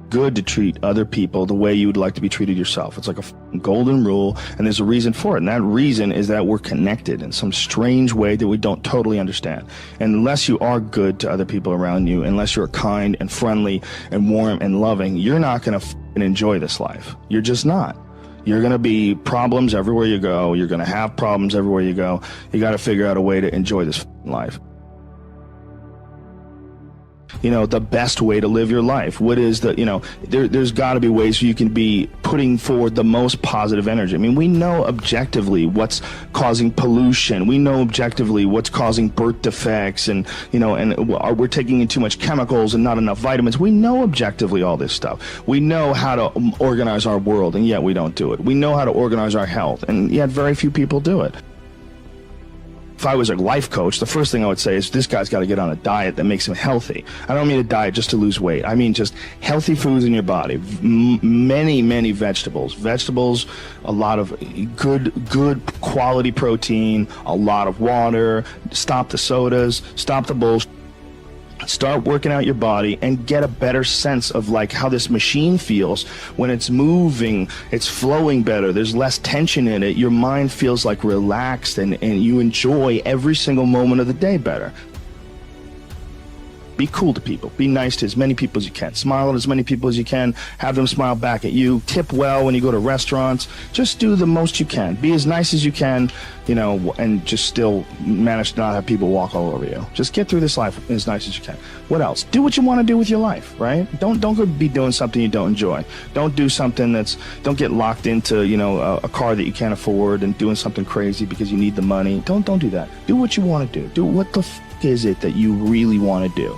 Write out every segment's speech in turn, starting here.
good to treat other people the way you would like to be treated yourself. It's like a golden rule, and there's a reason for it. And that reason is that we're connected in some strange way that we don't totally understand. And unless you are good to other people around you, unless you're kind and friendly and warm and loving, you're not going to enjoy this life. You're just not. You're going to be problems everywhere you go. You're going to have problems everywhere you go. You got to figure out a way to enjoy this life. You know, the best way to live your life. What is the, you know, there's got to be ways you can be putting forward the most positive energy. I mean, we know objectively what's causing pollution. We know objectively what's causing birth defects, and, you know, and we're taking in too much chemicals and not enough vitamins. We know objectively all this stuff. We know how to organize our world, and yet we don't do it. We know how to organize our health, and yet very few people do it. If I was a life coach, the first thing I would say is this guy's got to get on a diet that makes him healthy. I don't mean a diet just to lose weight. I mean just healthy foods in your body. Many vegetables. Vegetables, a lot of good quality protein, a lot of water. Stop the sodas, stop the bullshit. Start working out your body and get a better sense of like how this machine feels when it's moving, it's flowing better, there's less tension in it, your mind feels like relaxed, and you enjoy every single moment of the day better. Be cool to people. Be nice to as many people as you can. Smile at as many people as you can. Have them smile back at you. Tip well when you go to restaurants. Just do the most you can. Be as nice as you can, you know, and just still manage to not have people walk all over you. Just get through this life as nice as you can. What else? Do what you want to do with your life, right? Don't go be doing something you don't enjoy. Don't do something don't get locked into, you know, a car that you can't afford and doing something crazy because you need the money. Don't do that. Do what you want to do. Do what the is it that you really want to do.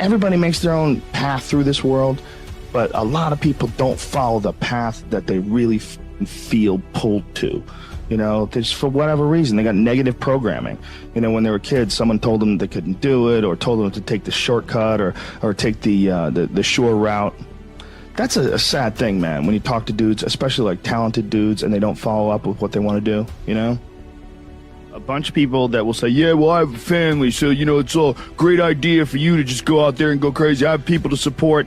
Everybody makes their own path through this world, but a lot of people don't follow the path that they really feel pulled to. You know, just for whatever reason, they got negative programming. You know, when they were kids, someone told them they couldn't do it, or told them to take the shortcut, or take the shore route. That's a sad thing, man, when you talk to dudes, especially like talented dudes, and they don't follow up with what they want to do, you know? A bunch of people that will say, yeah, well, I have a family, so, you know, it's a great idea for you to just go out there and go crazy. I have people to support.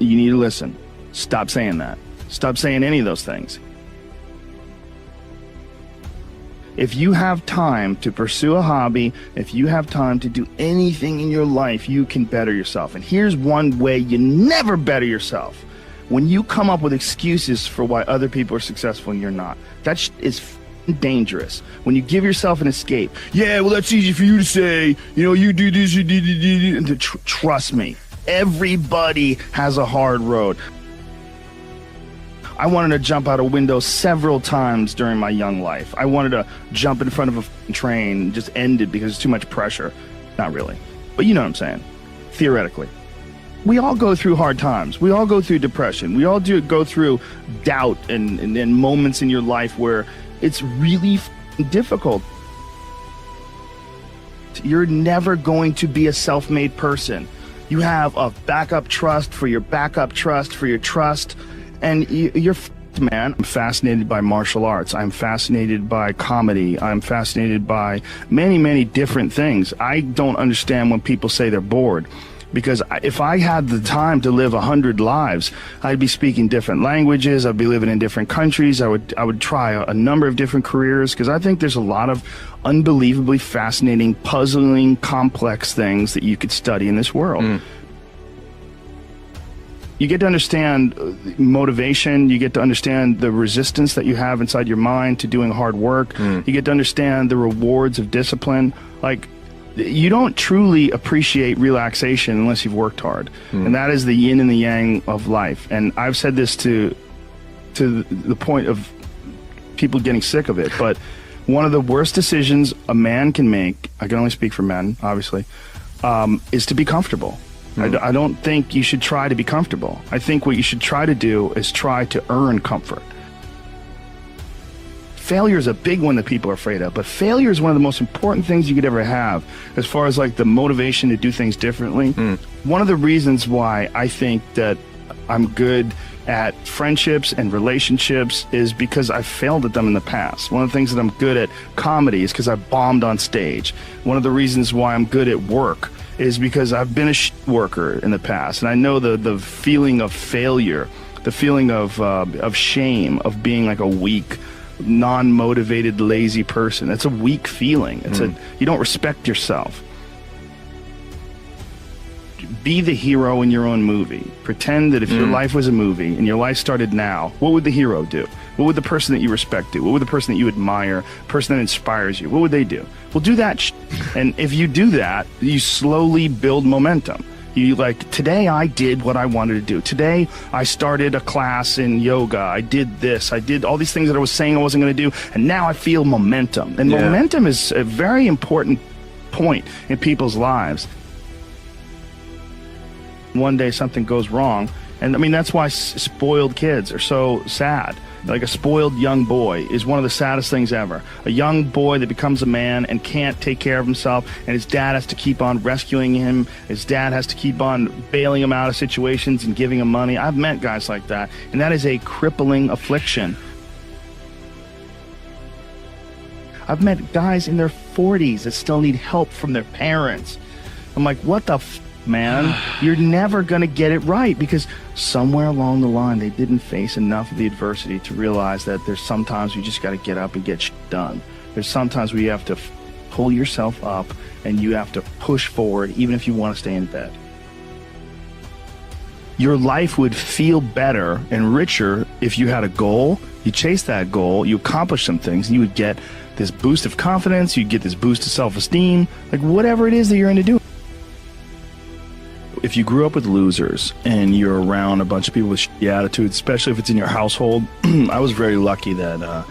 You need to listen. Stop saying that. Stop saying any of those things. If you have time to pursue a hobby, if you have time to do anything in your life, you can better yourself. And here's one way you never better yourself. When you come up with excuses for why other people are successful and you're not. That is dangerous. When you give yourself an escape, yeah, well, that's easy for you to say, you know, you do this, you do, and trust me, everybody has a hard road. I wanted to jump out a window several times during my young life. I wanted to jump in front of a train and just end it because it's too much pressure. Not really, but you know what I'm saying, theoretically. We all go through hard times. We all go through depression. We all go through doubt and moments in your life where it's really difficult. You're never going to be a self-made person. You have a backup trust for your backup trust for your trust, and you're man. I'm fascinated by martial arts. I'm fascinated by comedy. I'm fascinated by many different things. I don't understand when people say they're bored. Because if I had the time to live 100 lives, I'd be speaking different languages. I'd be living in different countries. I would try a number of different careers, because I think there's a lot of unbelievably fascinating, puzzling, complex things that you could study in this world. You get to understand motivation. You get to understand the resistance that you have inside your mind to doing hard work. You get to understand the rewards of discipline. Like, you don't truly appreciate relaxation unless you've worked hard. And that is the yin and the yang of life. And I've said this to the point of people getting sick of it, but one of the worst decisions a man can make, I can only speak for men, obviously, is to be comfortable. I don't think you should try to be comfortable. I think what you should try to do is try to earn comfort. Failure is a big one that people are afraid of, but failure is one of the most important things you could ever have as far as like the motivation to do things differently. One of the reasons why I think that I'm good at friendships and relationships is because I've failed at them in the past. One of the things that I'm good at comedy is because I bombed on stage. One of the reasons why I'm good at work is because I've been a worker in the past, and I know the feeling of failure, the feeling of shame, of being like a weak, non-motivated, lazy person. That's a weak feeling. It's you don't respect yourself. Be the hero in your own movie. Pretend that if your life was a movie and your life started now, what would the hero do? What would the person that you respect do? What would the person that you admire, person that inspires you, what would they do? Well, do that and if you do that, you slowly build momentum. You like, today I did what I wanted to do. Today I started a class in yoga. I did this. I did all these things that I was saying I wasn't going to do, and now I feel momentum. And momentum is a very important point in people's lives. One day something goes wrong, and I mean, that's why spoiled kids are so sad. Like, a spoiled young boy is one of the saddest things ever. A young boy that becomes a man and can't take care of himself, and his dad has to keep on rescuing him. His dad has to keep on bailing him out of situations and giving him money. I've met guys like that, and that is a crippling affliction. I've met guys in their 40s that still need help from their parents. I'm like, what the man? You're never going to get it right, because somewhere along the line they didn't face enough of the adversity to realize that there's sometimes you just got to get up and get shit done. There's sometimes where you have to pull yourself up and you have to push forward even if you want to stay in bed. Your life would feel better and richer if you had a goal, you chase that goal, you accomplish some things, and you would get this boost of confidence, you'd get this boost of self-esteem, like whatever it is that you're into doing. If you grew up with losers and you're around a bunch of people with shitty attitudes, especially if it's in your household, I was very lucky that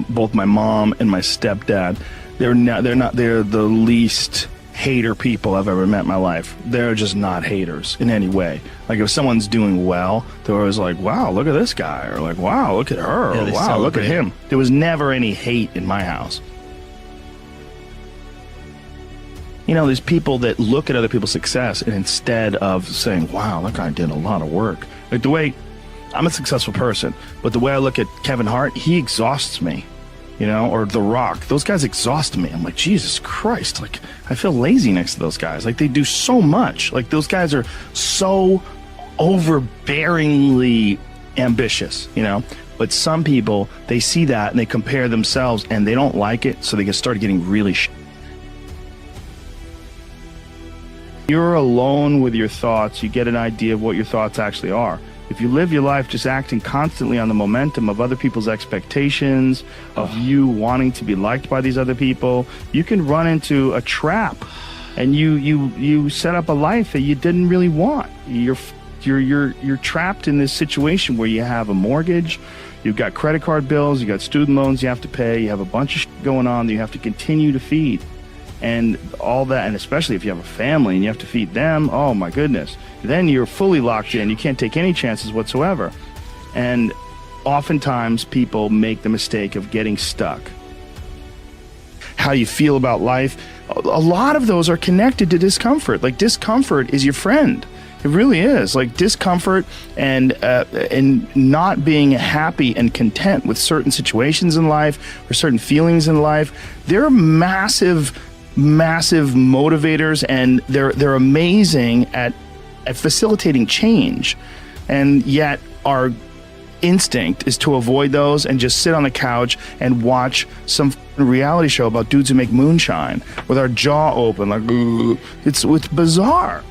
both my mom and my stepdad, they're the least hater people I've ever met in my life. They're just not haters in any way. Like, if someone's doing well, they're always like, wow, look at this guy, or like, wow, look at her, or wow, look at him. There was never any hate in my house. You know, there's people that look at other people's success, and instead of saying, wow, that guy did a lot of work. Like, the way, I'm a successful person, but the way I look at Kevin Hart, he exhausts me, you know, or The Rock. Those guys exhaust me. I'm like, Jesus Christ, like, I feel lazy next to those guys. Like, they do so much. Like, those guys are so overbearingly ambitious, you know. But some people, they see that and they compare themselves and they don't like it, so they start getting really You're alone with your thoughts, you get an idea of what your thoughts actually are. If you live your life just acting constantly on the momentum of other people's expectations, of you wanting to be liked by these other people, you can run into a trap, and you set up a life that you didn't really want. You're trapped in this situation where you have a mortgage, you've got credit card bills, you got student loans you have to pay, you have a bunch of shit going on that you have to continue to feed. And all that, and especially if you have a family and you have to feed them, oh my goodness, then you're fully locked in. You can't take any chances whatsoever. And oftentimes people make the mistake of getting stuck. How you feel about life, a lot of those are connected to discomfort. Like, discomfort is your friend. It really is. Like, discomfort and not being happy and content with certain situations in life or certain feelings in life, they're massive motivators, and they're amazing at facilitating change. And yet our instinct is to avoid those and just sit on the couch and watch some reality show about dudes who make moonshine with our jaw open, like, it's bizarre.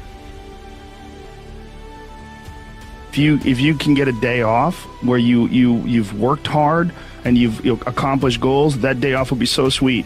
If you can get a day off where you've worked hard and you've accomplished goals, that day off will be so sweet.